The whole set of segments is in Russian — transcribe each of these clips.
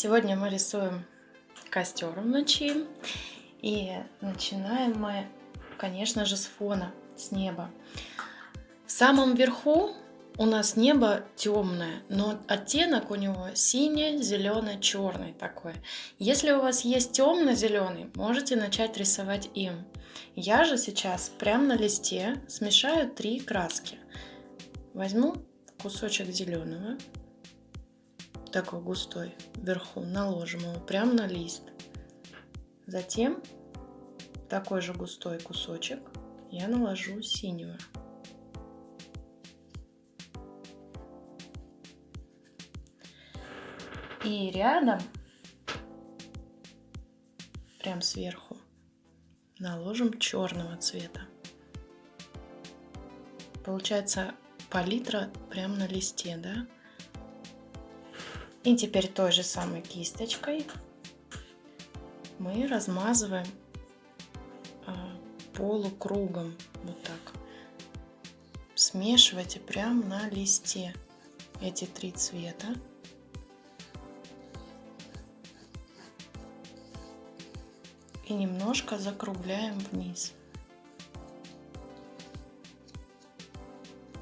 Сегодня мы рисуем костер в ночи. И начинаем мы, конечно же, с фона, с неба. В самом верху у нас небо темное, но оттенок у него синий-зеленый-черный такой. Если у вас есть темно-зеленый, можете начать рисовать им. Я же сейчас прямо на листе смешаю 3 краски. Возьму кусочек зеленого, такой густой, вверху, наложим его прямо на лист. Затем такой же густой кусочек я наложу синего. И рядом, прям сверху, наложим черного цвета. Получается палитра прямо на листе, да? И теперь той же самой кисточкой мы размазываем полукругом, вот так. Смешивайте прямо на листе эти 3 цвета. И немножко закругляем вниз.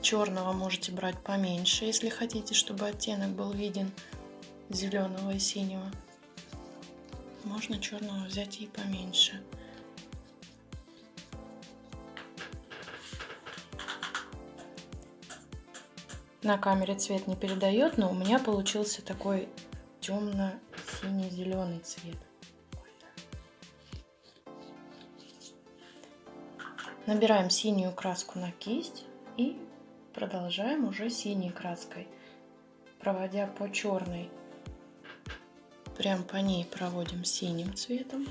Черного можете брать поменьше, если хотите, чтобы оттенок был виден зеленого и синего. Можно черного взять и поменьше. На камере цвет не передает, но у меня получился такой темно-синий-зеленый цвет. Набираем синюю краску на кисть и продолжаем уже синей краской, проводя по черной. Прям по ней проводим синим цветом.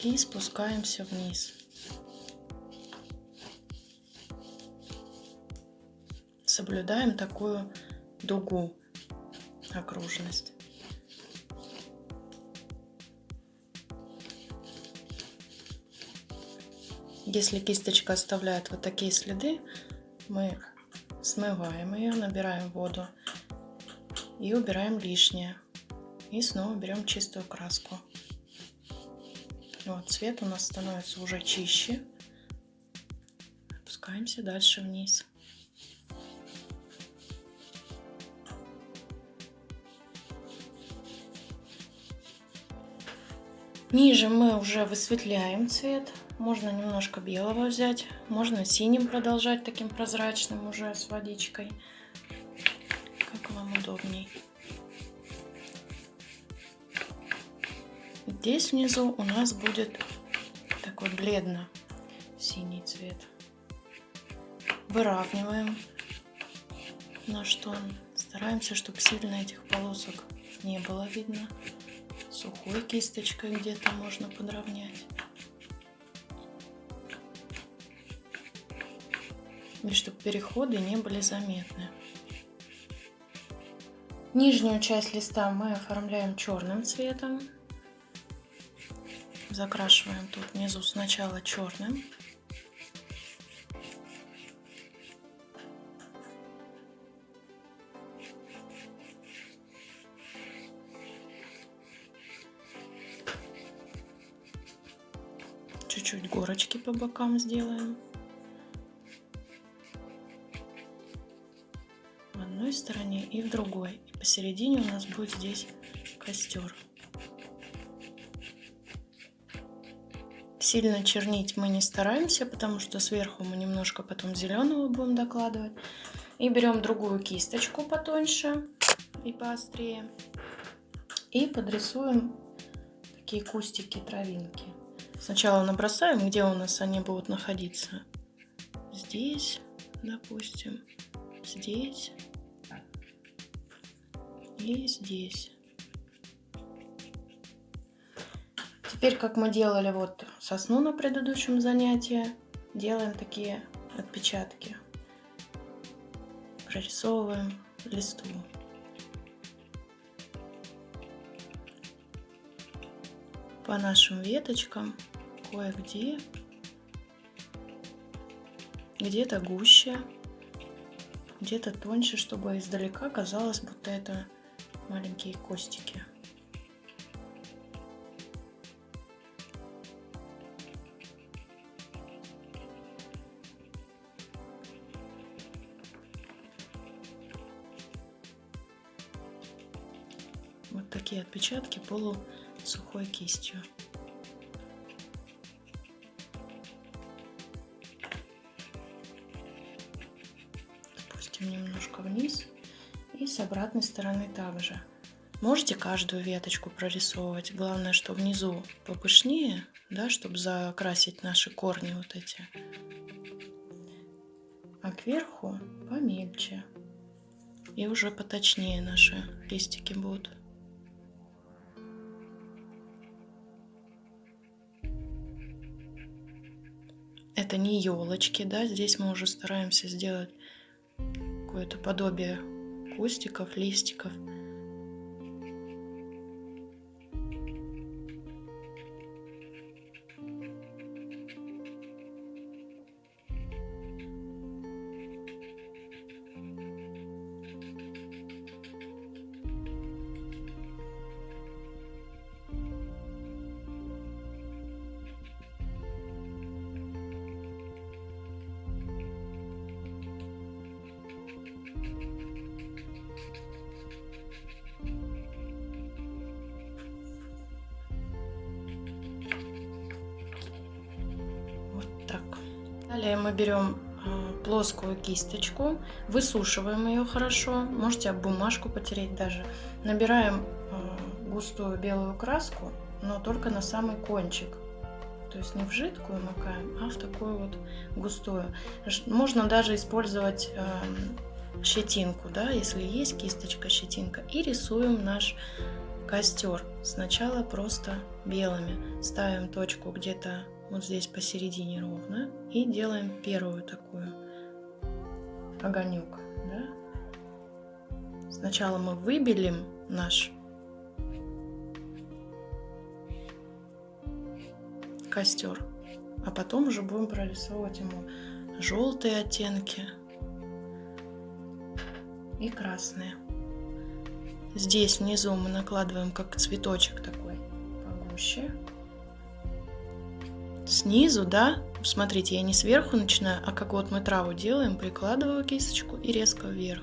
И спускаемся вниз. Соблюдаем такую дугу, окружность. Если кисточка оставляет вот такие следы, мы смываем ее, набираем воду и убираем лишнее. И снова берем чистую краску. Вот, цвет у нас становится уже чище. Опускаемся дальше вниз. Ниже мы уже высветляем цвет. Можно немножко белого взять, можно синим продолжать, таким прозрачным уже с водичкой, как вам удобней. Здесь внизу у нас будет такой бледно-синий цвет. Выравниваем наш тон. Стараемся, чтобы сильно этих полосок не было видно. Сухой кисточкой где-то можно подровнять. И чтобы переходы не были заметны. Нижнюю часть листа мы оформляем черным цветом. Закрашиваем тут внизу сначала черным. Чуть-чуть горочки по бокам сделаем. В одной стороне и в другой. И посередине у нас будет здесь костер. Сильно чернить мы не стараемся, потому что сверху мы немножко потом зеленого будем докладывать. И берем другую кисточку потоньше и поострее. И подрисуем такие кустики, травинки. Сначала набросаем, где у нас они будут находиться. Здесь, допустим, здесь и здесь. Теперь, как мы делали вот сосну на предыдущем занятии, делаем такие отпечатки. Прорисовываем листву. По нашим веточкам кое-где где-то гуще, где-то тоньше, чтобы издалека казалось, будто это маленькие костики. Вот такие отпечатки полусухой кистью. Спустим немножко вниз и с обратной стороны также. Можете каждую веточку прорисовывать. Главное, что внизу попышнее, да, чтобы закрасить наши корни вот эти. А кверху помельче. И уже поточнее наши листики будут. Это не елочки, да, здесь мы уже стараемся сделать какое-то подобие кустиков, листиков. Далее мы берем плоскую кисточку, высушиваем ее хорошо, можете об бумажку потереть даже. Набираем густую белую краску, но только на самый кончик. То есть не в жидкую макаем, а в такую вот густую. Можно даже использовать щетинку, да, если есть кисточка, щетинка. И рисуем наш костер. Сначала просто белыми. Ставим точку где-то вот здесь посередине ровно и делаем первую такую огонек, да? Сначала мы выбелим наш костер, а потом уже будем прорисовывать ему желтые оттенки и красные. Здесь внизу мы накладываем как цветочек такой погуще. Снизу, да, смотрите, я не сверху начинаю, а как вот мы траву делаем, прикладываю кисточку и резко вверх.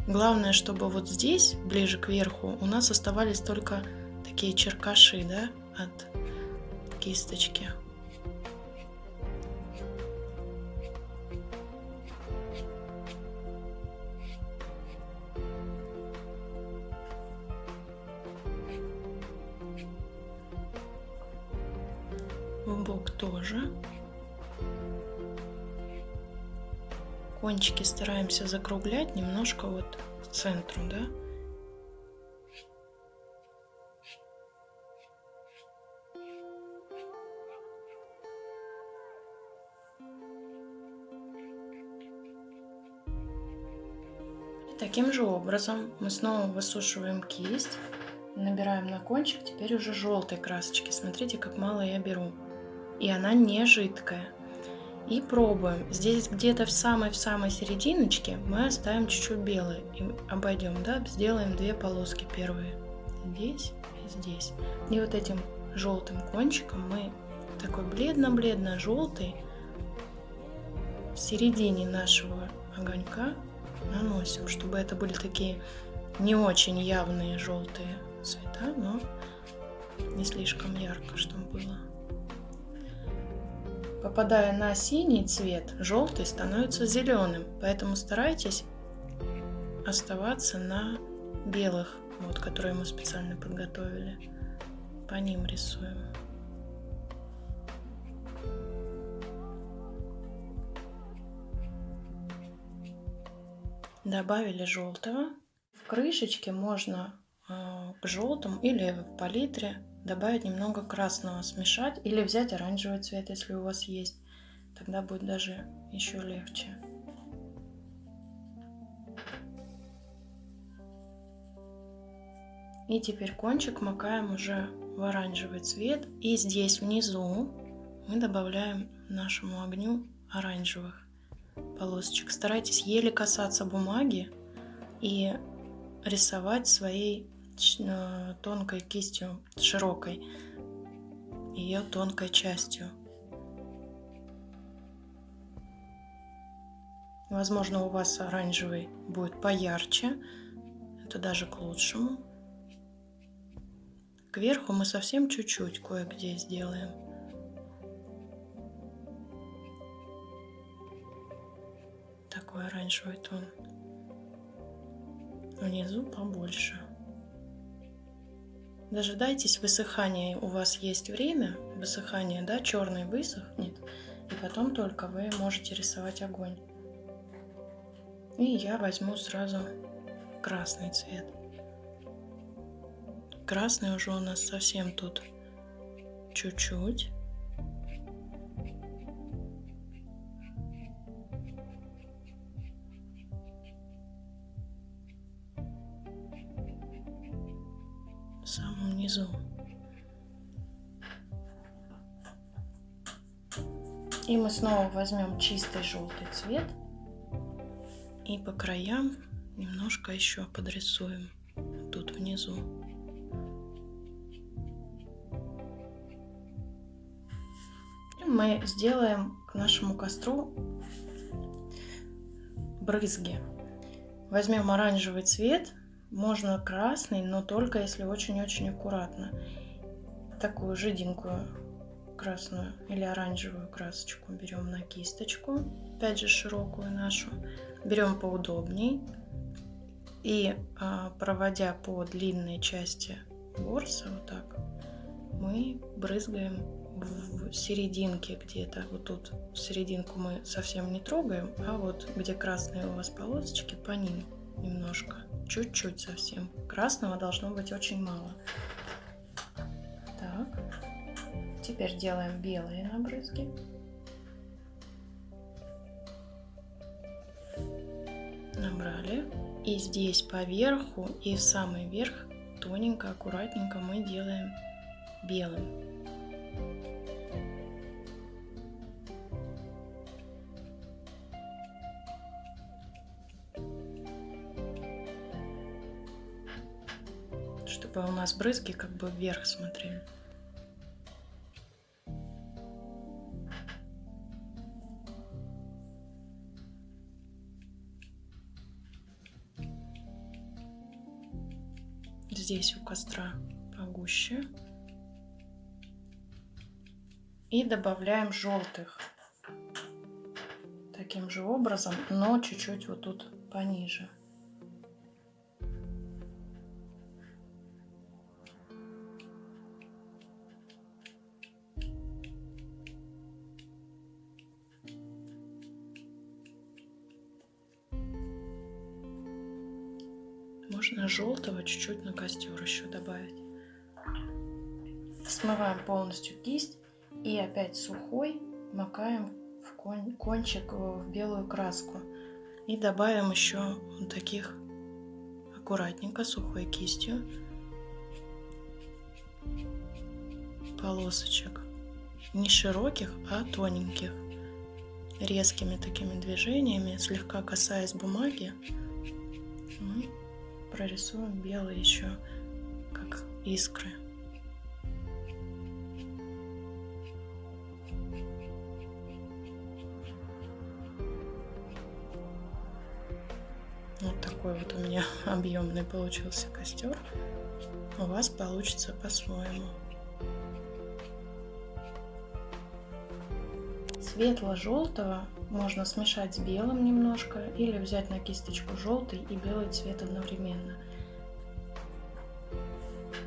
Главное, чтобы вот здесь, ближе к верху, у нас оставались только такие черкаши, да, от кисточки. В бок тоже. Кончики стараемся закруглять немножко вот к центру, да. И таким же образом мы снова высушиваем кисть, набираем на кончик теперь уже желтой красочки. Смотрите, как мало я беру. И она не жидкая. И пробуем. Здесь где-то в самой серединочке мы оставим чуть-чуть белый. И обойдем, да, сделаем две полоски первые. Здесь и здесь. И вот этим желтым кончиком мы такой бледно-бледно-желтый в середине нашего огонька наносим, чтобы это были такие не очень явные желтые цвета, но не слишком ярко, чтобы было. Попадая на синий цвет, желтый становится зеленым, поэтому старайтесь оставаться на белых, вот, которые мы специально подготовили. По ним рисуем. Добавили желтого. В крышечке можно к желтому или в палитре добавить немного красного, смешать или взять оранжевый цвет, если у вас есть. Тогда будет даже еще легче. И теперь кончик макаем уже в оранжевый цвет. И здесь внизу мы добавляем нашему огню оранжевых полосочек. Старайтесь еле касаться бумаги и рисовать своей тонкой кистью, широкой, ее тонкой частью. Возможно, у вас оранжевый будет поярче, это даже к лучшему. Кверху мы совсем чуть-чуть кое-где сделаем. Такой оранжевый тон. Внизу побольше. Дожидайтесь высыхания. У вас есть время высыхания, да, черный высохнет, и потом только вы можете рисовать огонь. И я возьму сразу красный цвет. Красный уже у нас совсем тут чуть-чуть. В самом низу. И мы снова возьмем чистый желтый цвет и по краям немножко еще подрисуем тут внизу. Мы сделаем к нашему костру брызги. Возьмем оранжевый цвет, можно красный, но только если очень-очень аккуратно. Такую жиденькую красную или оранжевую красочку берем на кисточку, опять же широкую нашу, берем поудобней и проводя по длинной части ворса вот так, мы брызгаем в серединке где-то, вот тут серединку мы совсем не трогаем, а вот где красные у вас полосочки, по ним немножко, чуть-чуть совсем. Красного должно быть очень мало. Так, теперь делаем белые набрызги. Набрали. И здесь поверху и в самый верх тоненько, аккуратненько мы делаем белым. Чтобы у нас брызги как бы вверх смотрели. Здесь у костра погуще. И добавляем желтых. Таким же образом, но чуть-чуть вот тут пониже. Можно желтого чуть-чуть на костер еще добавить. Смываем полностью кисть и опять сухой макаем в кончик в белую краску. И добавим еще вот таких аккуратненько сухой кистью полосочек. Не широких, а тоненьких. Резкими такими движениями, слегка касаясь бумаги, мы прорисуем белые еще, как искры. Вот такой вот у меня объемный получился костер. У вас получится по-своему. Светло-желтого можно смешать с белым немножко или взять на кисточку желтый и белый цвет одновременно.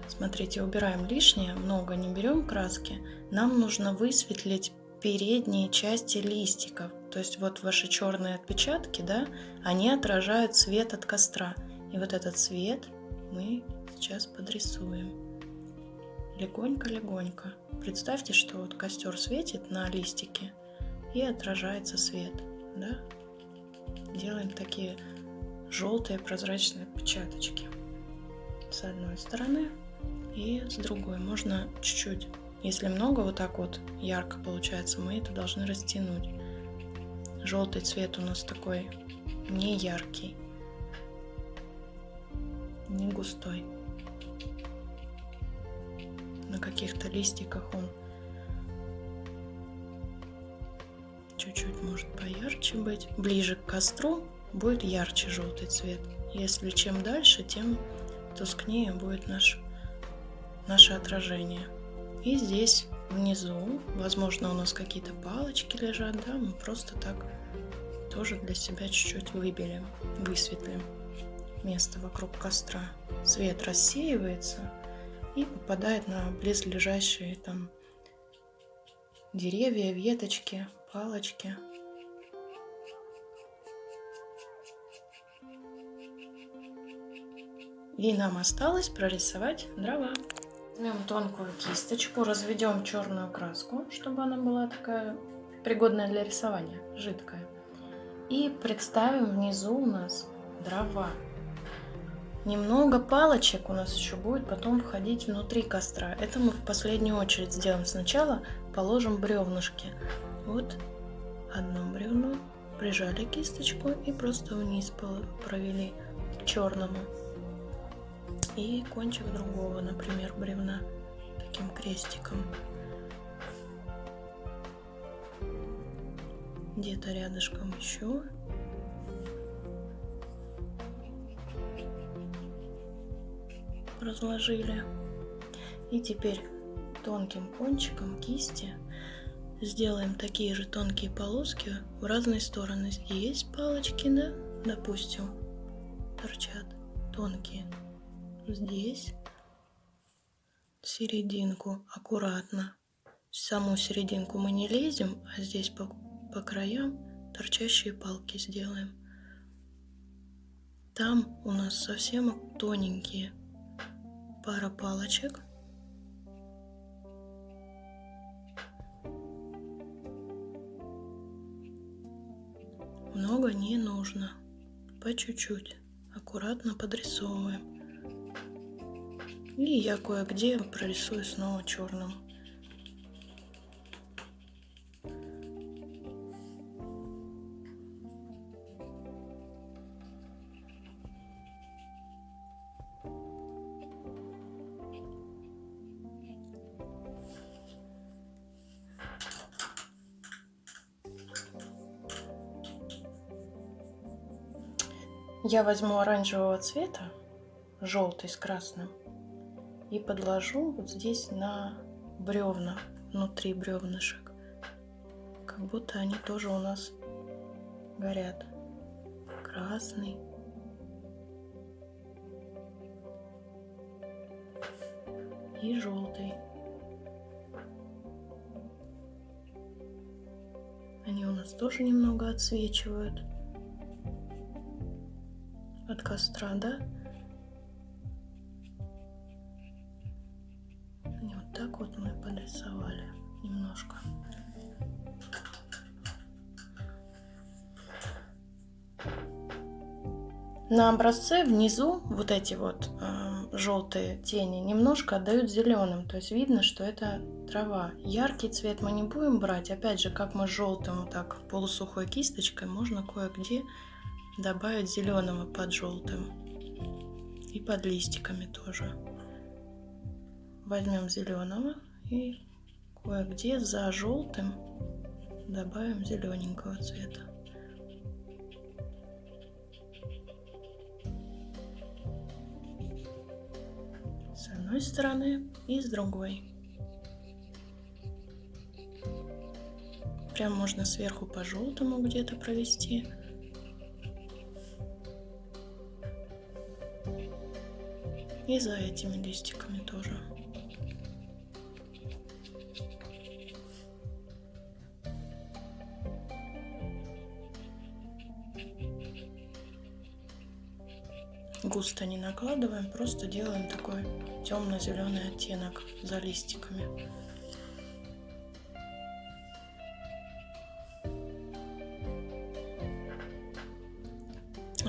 Смотрите, убираем лишнее, много не берем краски. Нам нужно высветлить передние части листиков. То есть вот ваши черные отпечатки, да, они отражают свет от костра. И вот этот цвет мы сейчас подрисуем. Легонько-легонько. Представьте, что вот костер светит на листике и отражается свет, да? Делаем такие желтые прозрачные отпечаточки с одной стороны и с другой. Можно чуть-чуть, если много вот так вот ярко получается, мы это должны растянуть. Желтый цвет у нас такой не яркий, не густой. На каких-то листиках он чуть-чуть может поярче быть. Ближе к костру будет ярче желтый цвет. Если чем дальше, тем тускнее будет наше отражение. И здесь внизу, возможно, у нас какие-то палочки лежат, да, мы просто так тоже для себя чуть-чуть выбелим, высветлим место вокруг костра. Свет рассеивается и попадает на близлежащие там деревья, веточки, палочки. И нам осталось прорисовать дрова. Возьмем тонкую кисточку, разведем черную краску, чтобы она была такая пригодная для рисования, жидкая. И представим внизу у нас дрова. Немного палочек у нас еще будет потом входить внутри костра. Это мы в последнюю очередь сделаем. Сначала положим бревнышки. Вот одно бревно, прижали кисточку и просто вниз провели к черному. И кончик другого, например, бревна таким крестиком. Где-то рядышком еще. Разложили. И теперь тонким кончиком кисти сделаем такие же тонкие полоски в разные стороны. Здесь палочки, да, допустим, торчат тонкие. Здесь серединку аккуратно. В саму серединку мы не лезем, а здесь по краям торчащие палки сделаем. Там у нас совсем тоненькие. Пара палочек. Много не нужно. По чуть-чуть. Аккуратно подрисовываем. И я кое-где прорисую снова черным. Я возьму оранжевого цвета, желтый с красным, и подложу вот здесь на бревна, внутри бревнышек, как будто они тоже у нас горят. Красный. И желтый. Они у нас тоже немного отсвечивают от костра, да? И вот так вот мы подрисовали немножко. На образце внизу вот эти вот желтые тени немножко отдают зеленым, то есть видно, что это трава. Яркий цвет мы не будем брать, опять же, как мы желтым вот так полусухой кисточкой, можно кое-где добавить зеленого под желтым и под листиками тоже. Возьмем зеленого и кое-где за желтым добавим зелененького цвета. С одной стороны и с другой. Прям можно сверху по желтому где-то провести. И за этими листиками тоже. Густо не накладываем, просто делаем такой темно-зеленый оттенок за листиками.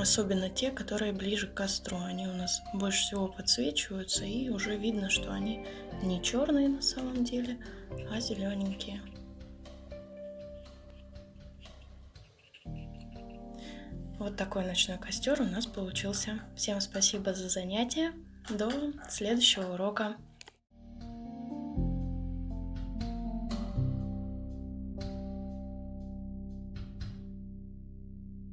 особенно те, которые ближе к костру. Они у нас больше всего подсвечиваются, и уже видно, что они не черные на самом деле, а зелененькие. Вот такой ночной костер у нас получился. Всем спасибо за занятие. До следующего урока.